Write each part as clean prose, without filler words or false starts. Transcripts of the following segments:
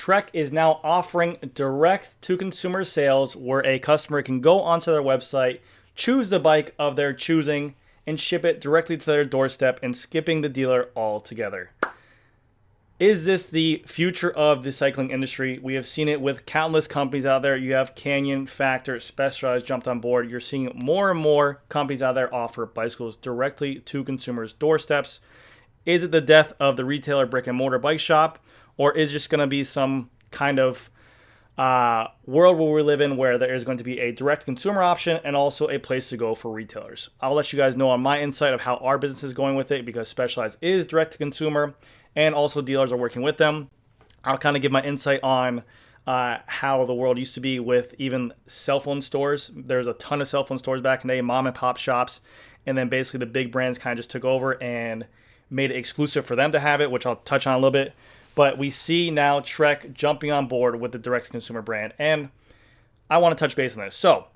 Trek is now offering direct-to-consumer sales where a customer can go onto their website, choose the bike of their choosing, and ship it directly to their doorstep and skipping the dealer altogether. Is this the future of the cycling industry? We have seen it with countless companies out there. You have Canyon, Factor, Specialized jumped on board. You're seeing more and more companies out there offer bicycles directly to consumers' doorsteps. Is it the death of the retailer brick and mortar bike shop? Or is it just going to be some kind of world where we live in where there is going to be a direct consumer option and also a place to go for retailers? I'll let you guys know on my insight of how our business is going with it, because Specialized is direct to consumer and also dealers are working with them. I'll kind of give my insight on how the world used to be with even cell phone stores. There's a ton of cell phone stores back in the day, mom and pop shops, and then basically the big brands kind of just took over and made it exclusive for them to have it, which I'll touch on a little bit. But we see now Trek jumping on board with the direct-to-consumer brand, and I want to touch base on this. So,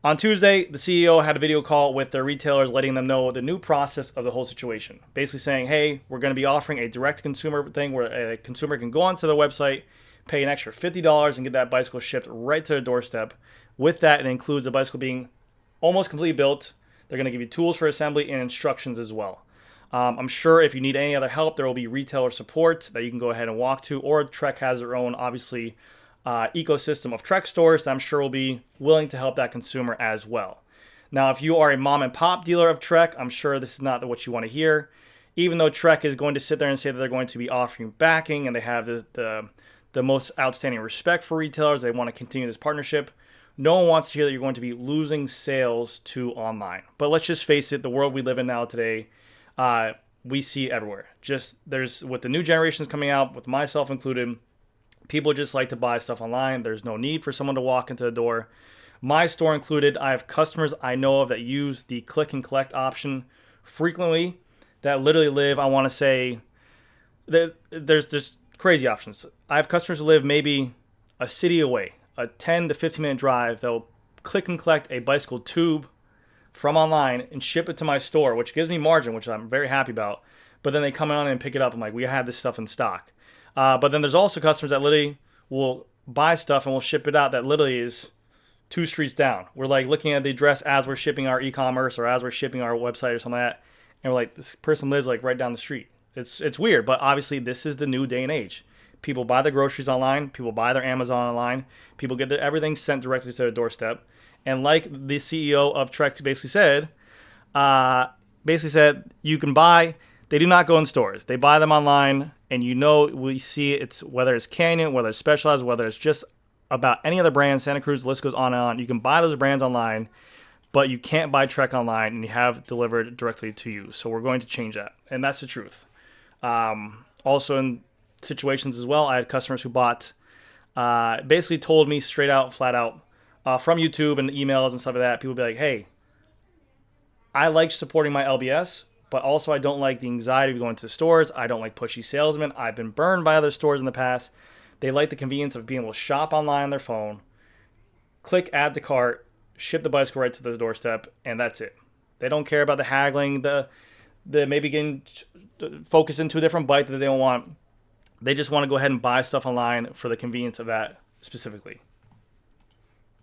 on Tuesday, the CEO had a video call with their retailers letting them know the new process of the whole situation. Basically saying, hey, we're going to be offering a direct-to-consumer thing where a consumer can go onto their website, pay an extra $50, and get that bicycle shipped right to their doorstep. With that, it includes a bicycle being almost completely built. They're going to give you tools for assembly and instructions as well. I'm sure if you need any other help, there will be retailer support that you can go ahead and walk to, or Trek has their own, obviously, ecosystem of Trek stores that I'm sure will be willing to help that consumer as well. Now, if you are a mom and pop dealer of Trek, I'm sure this is not what you want to hear. Even though Trek is going to sit there and say that they're going to be offering backing and they have the most outstanding respect for retailers, they want to continue this partnership, no one wants to hear that you're going to be losing sales to online. But let's just face it, the world we live in now today, we see everywhere. There's with the new generations coming out, with myself included, people just like to buy stuff online. There's no need for someone to walk into the door. My store included, I have customers I know of that use the click and collect option frequently that literally live, I want to say, there's just crazy options. I have customers who live maybe a city away, a 10 to 15 minute drive. They'll click and collect a bicycle tube from online and ship it to my store, which gives me margin, which I'm very happy about. But then they come on and pick it up. I'm like, we have this stuff in stock. But then there's also customers that literally will buy stuff and will ship it out that literally is 2 streets down. We're like looking at the address as we're shipping our e-commerce or as we're shipping our website or something like that. And we're like, this person lives like right down the street. It's weird, but obviously this is the new day and age. People buy their groceries online. People buy their Amazon online. People get everything sent directly to their doorstep. And like the CEO of Trek basically said, you can buy. They do not go in stores. They buy them online, and we see it's whether it's Canyon, whether it's Specialized, whether it's just about any other brand, Santa Cruz, the list goes on and on. You can buy those brands online, but you can't buy Trek online, and you have it delivered directly to you. So we're going to change that, and that's the truth. Also in situations as well, I had customers who bought, basically told me straight out, flat out, from YouTube and emails and stuff like that. People be like, hey, I like supporting my LBS, but also I don't like the anxiety of going to stores. I don't like pushy salesmen. I've been burned by other stores in the past. They like the convenience of being able to shop online on their phone, click add to cart, ship the bicycle right to the doorstep, and that's it. They don't care about the haggling, the maybe getting focused into a different bike that they don't want. They just want to go ahead and buy stuff online for the convenience of that specifically.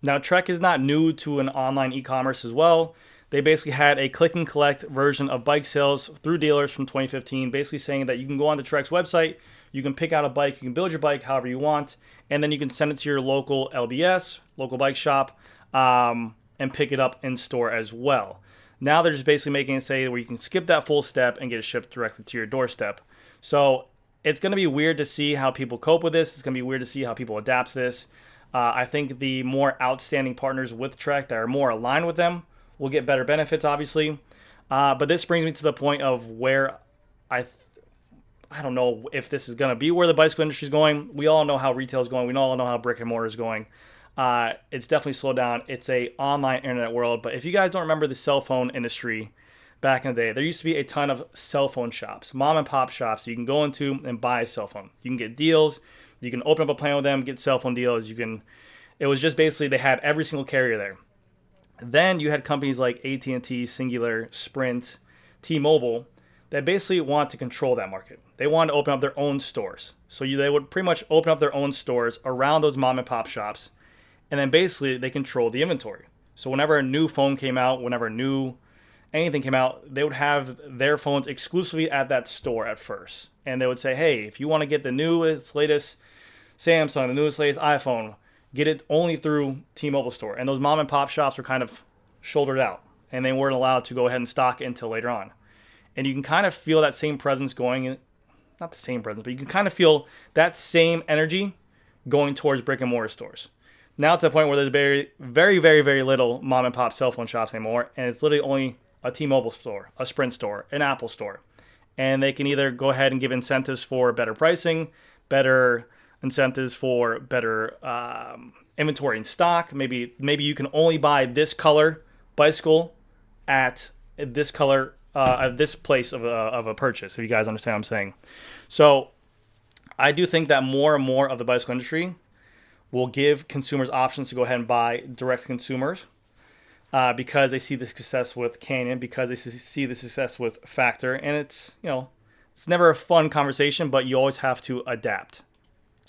Now, Trek is not new to an online e-commerce as well. They basically had a click and collect version of bike sales through dealers from 2015, basically saying that you can go onto Trek's website, you can pick out a bike, you can build your bike however you want, and then you can send it to your local LBS, local bike shop, and pick it up in store as well. Now they're just basically making it say where you can skip that full step and get it shipped directly to your doorstep. So it's going to be weird to see how people cope with this. It's going to be weird to see how people adapt to this. I think the more outstanding partners with Trek that are more aligned with them will get better benefits, obviously. But this brings me to the point of where I don't know if this is going to be where the bicycle industry is going. We all know how retail is going. We all know how brick and mortar is going. It's definitely slowed down. It's a online internet world. But if you guys don't remember the cell phone industry back in the day, there used to be a ton of cell phone shops, mom and pop shops you can go into and buy a cell phone. You can get deals. You can open up a plan with them, get cell phone deals. It was just basically they had every single carrier there. Then you had companies like AT&T, Singular, Sprint, T-Mobile that basically want to control that market. They wanted to open up their own stores. So they would pretty much open up their own stores around those mom and pop shops. And then basically they control the inventory. So whenever a new phone came out, whenever anything came out, they would have their phones exclusively at that store at first. And they would say, hey, if you want to get the newest, latest Samsung, the newest, latest iPhone, get it only through T-Mobile store. And those mom and pop shops were kind of shouldered out, and they weren't allowed to go ahead and stock it until later on. And you can kind of feel that same presence going, not the same presence, but you can kind of feel that same energy going towards brick and mortar stores. Now to the point where there's very, very, very, very little mom and pop cell phone shops anymore, and it's literally only a T-Mobile store, a Sprint store, an Apple store. And they can either go ahead and give incentives for better pricing, better incentives for better inventory in stock. Maybe you can only buy this color bicycle at this color at this place of a purchase, if you guys understand what I'm saying. So I do think that more and more of the bicycle industry will give consumers options to go ahead and buy direct to consumers because they see the success with Canyon, because they see the success with Factor, and it's never a fun conversation, but you always have to adapt.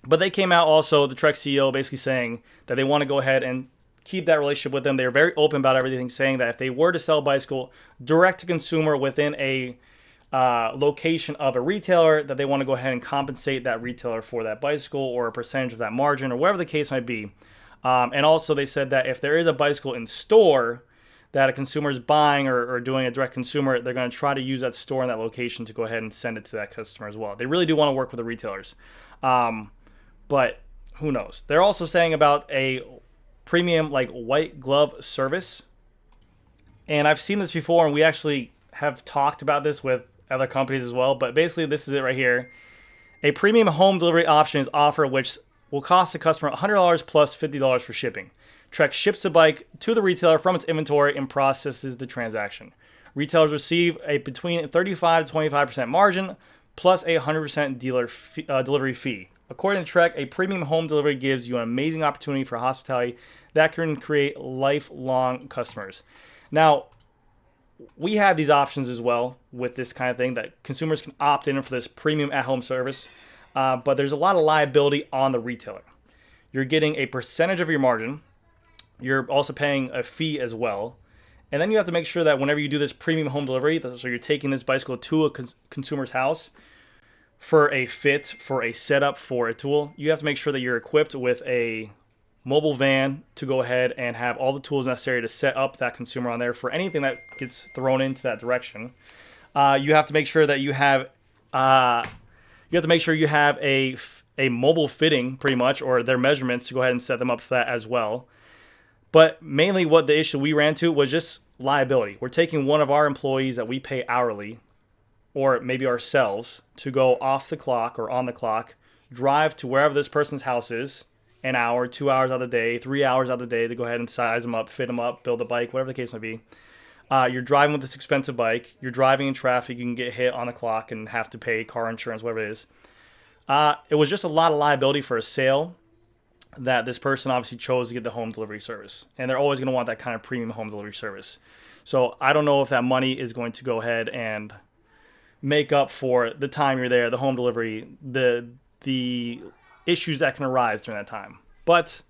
But they came out also, the Trek CEO, basically saying that they want to go ahead and keep that relationship with them. They're very open about everything, saying that if they were to sell a bicycle direct to consumer within a location of a retailer, that they want to go ahead and compensate that retailer for that bicycle or a percentage of that margin or whatever the case might be. And also they said that if there is a bicycle in store that a consumer is buying or doing a direct consumer, they're going to try to use that store in that location to go ahead and send it to that customer as well. They really do want to work with the retailers. But who knows? They're also saying about a premium like white glove service. And I've seen this before, and we actually have talked about this with other companies as well. But basically, this is it right here. A premium home delivery option is offered, which will cost the customer $100 plus $50 for shipping. Trek ships the bike to the retailer from its inventory and processes the transaction. Retailers receive a between 35 to 25% margin plus a 100% delivery fee. According to Trek, a premium home delivery gives you an amazing opportunity for hospitality that can create lifelong customers. Now, we have these options as well with this kind of thing that consumers can opt in for this premium at-home service, but there's a lot of liability on the retailer. You're getting a percentage of your margin. You're also paying a fee as well. And then you have to make sure that whenever you do this premium home delivery, so you're taking this bicycle to a consumer's house, for a fit, for a setup, for a tool, you have to make sure that you're equipped with a mobile van to go ahead and have all the tools necessary to set up that consumer on there for anything that gets thrown into that direction. You have to make sure that you have a mobile fitting, pretty much, or their measurements to go ahead and set them up for that as well. But mainly what the issue we ran to was just liability. We're taking one of our employees that we pay hourly, or maybe ourselves, to go off the clock or on the clock, drive to wherever this person's house is, an hour, 2 hours out of the day, 3 hours out of the day to go ahead and size them up, fit them up, build a bike, whatever the case may be. You're driving with this expensive bike. You're driving in traffic. You can get hit on the clock and have to pay car insurance, whatever it is. It was just a lot of liability for a sale that this person obviously chose to get the home delivery service. And they're always going to want that kind of premium home delivery service. So I don't know if that money is going to go ahead and make up for the time you're there, the home delivery, the issues that can arise during that time. But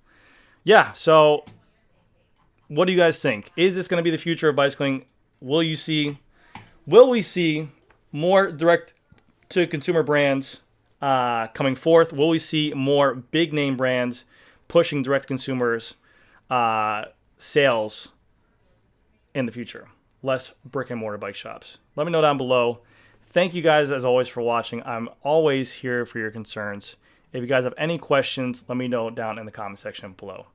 yeah, so what do you guys think? Is this going to be the future of bicycling? Will we see more direct to consumer brands coming forth? Will we see more big name brands pushing direct consumers sales in the future? Less brick and mortar bike shops. Let me know down below. Thank you guys, as always, for watching. I'm always here for your concerns. If you guys have any questions, let me know down in the comment section below.